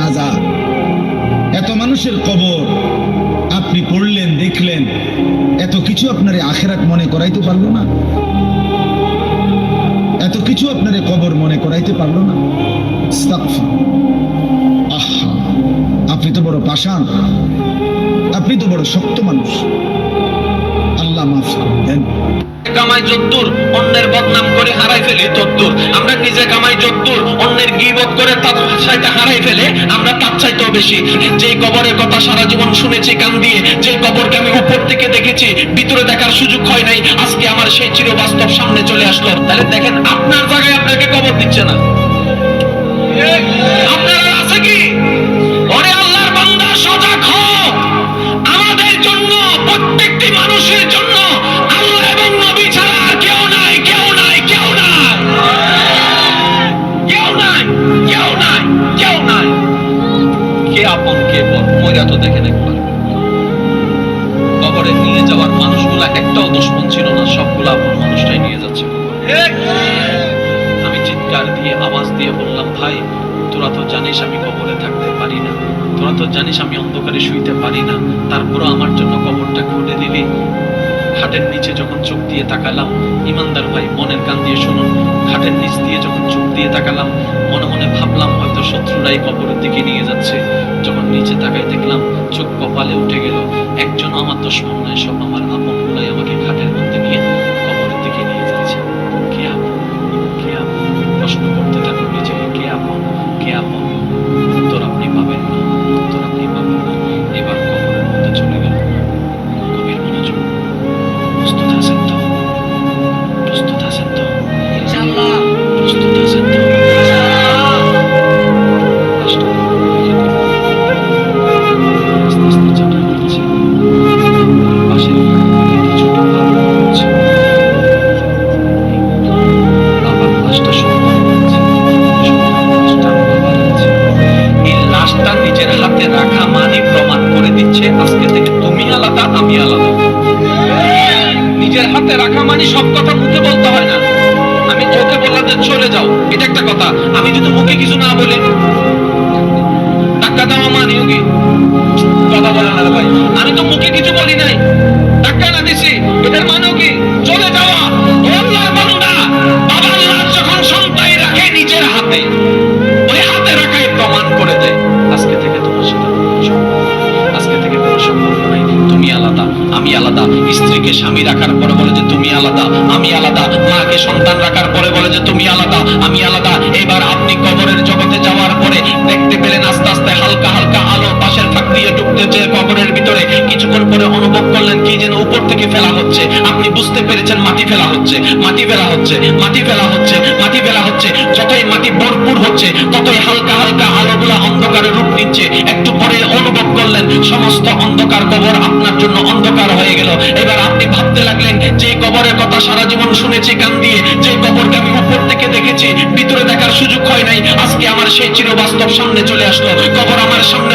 মাজার, এত মানুষের কবর আপনি পড়লেন, দেখলেন, এত কিছু আপনার আখিরাত মনে করাইতে পারলো না? এত কিছু আপনার কবর মনে করাইতে পারলো না? আহা, আপনি তো বড় পাষাণ, আপনি তো বড় শক্ত মানুষ। আল্লাহ মাফ করবেন। কামাই যদ্দুর, অন্যের বদনাম করে হারাই ফেলে তদ্দুর। আমরা নিজে কামাই যদ্দুর, অন্যের গীবত করে তার চাইতে হারাই ফেলে আমরা তার চাইতেও বেশি। যেই কবরের কথা সারা জীবন শুনেছি কান দিয়ে, যেই কবরকে আমি উপর থেকে দেখেছি, ভিতরে দেখার সুযোগ হয় নাই, আজকে আমার সেই চিরবাস্তব সামনে চলে আসলো। তাহলে দেখেন, আপনার জায়গায় আপনাকে কবর দিচ্ছে না, আপনারা আছে কি? ওরে আল্লাহর বান্দা, সজাগ হও। আমাদের জন্য, প্রত্যেকটি মানুষের জন্য আল্লাহ এবং নবী ছাড়া আর কেউ নাই, কেউ নাই, কেউ নাই, কেউ নাই, কেউ নাই, কেউ নাই। কে আপন কে পর মইরা তো দেখেন একবার। কবরে নিয়ে যাওয়ার মানুষগুলা একটাও দুশমন ছিল না, সবগুলা আপন মানুষটাই নিয়ে যাচ্ছে। আমি চিৎকার দিয়ে, আওয়াজ দিয়ে বললাম, ভাই তোরা তো জানিস আমি কবরে থাকতে পারি না, তোরা তো জানিস আমি অন্ধকারে শুইতে পারি না, তারপরও আমার জন্য কবরটা খুলে দিলি। খাটের নিচে যখন চোখ দিয়ে তাকালাম, ইমানদার ভাই মনের কান দিয়ে শুনুন, খাটের নিচ দিয়ে যখন চোখ দিয়ে তাকালাম, মনে মনে ভাবলাম হয়তো শত্রুরাই কবরের দিকে নিয়ে যাচ্ছে। যখন নিচে তাকাই দেখলাম চোখ কপালে উঠে গেল, একজন আমার দুশমন নয়, সব আমার আপন গুলাই আমাকে খাটের মধ্যে নিয়ে কবরের দিকে নিয়ে যাচ্ছে। কে আপন, কে আপন? প্রশ্ন করতে থাকুন নিজেকে, কে আপন, কে আপন? উত্তর আপনি পাবেন না, উত্তর আপনি পাবেন না। এবার কবরের মধ্যে চলে গেল। গভীর মনোযোগ। প্রস্তুত আছেন তো? প্রস্তুত আছেন তো? ইনশাআল্লাহ। প্রস্তুত আছেন তো? আস্তে আস্তে চাপা পড়ছে। পাশের কিছুটা ভালো হচ্ছে। বাবার লাশটা সন্তান হচ্ছে। এই লাশটা নিজের হাতে রাখা মানে প্রমাণ করে দিচ্ছে আজকে থেকে তুমি আলাদা, আমি আলাদা। নিজের হাতে রাখা মানে সব কথা মুখে বলতে হয় না। আমি ওকে বললাম যে চলে যাও, এটা একটা কথা। আমি যদি মুখে কিছু না বলি, টাকা দেওয়া মানিও কি? কথা বলে না ভাই, আমি তো মুখে কিছু বলি নাই, টাকা না দিছি, এটার মানেও কি? চলে যাওয়া। আল্লাহর বান্দা, বাবার লাশ যখন সন্তান রাখে নিজের হাতে, ওই হাতে রাখাই প্রমাণ করে দেয় আজকে থেকে তোমার সাথে আজকে থেকে কোনো সম্পর্ক নাই, তুমি আলাদা, আমি আলাদা। স্ত্রীকে স্বামী রাখার পরে বলে যে তুমি আলাদা, আমি আলাদা। মাকে সন্তান রাখার পরে বলে যে তুমি আলাদা, আমি আলাদা। এবার আপনি কবরের জগতে যাওয়ার পরে দেখতে পেলেন আস্তে আস্তে হালকা হালকা আলো পাশের ফাঁক দিয়ে ঢুকতেছে কবরের ভিতরে। কিছুক্ষণ পরে অনুভব করলেন কি যেন উপর থেকে ফেলা হচ্ছে। আপনি বুঝতে পেরেছেন মাটি ফেলা হচ্ছে, মাটি ফেলা হচ্ছে, মাটি ফেলা হচ্ছে, মাটি ফেলা হচ্ছে। যতই মাটি ভরপুর হচ্ছে, ততই হালকা হালকা আলোগুলা অন্ধকারে রূপ নিচ্ছে। একটু পরে অনুভব করলেন সমস্ত অন্ধকার কবর আপনার জন্য অন্ধকার হয়ে গেল। এবার আপনি ভাবতে লাগলেন যে কবরের কথা সারা জীবন শুনেছি কান দিয়ে, যে কবরকে আমি উপর থেকে দেখেছি, ভিতরে দেখার সুযোগ হয় নাই, আজকে আমার সেই চিরবাস্তব সামনে চলে আসলো। কবর আমার সামনে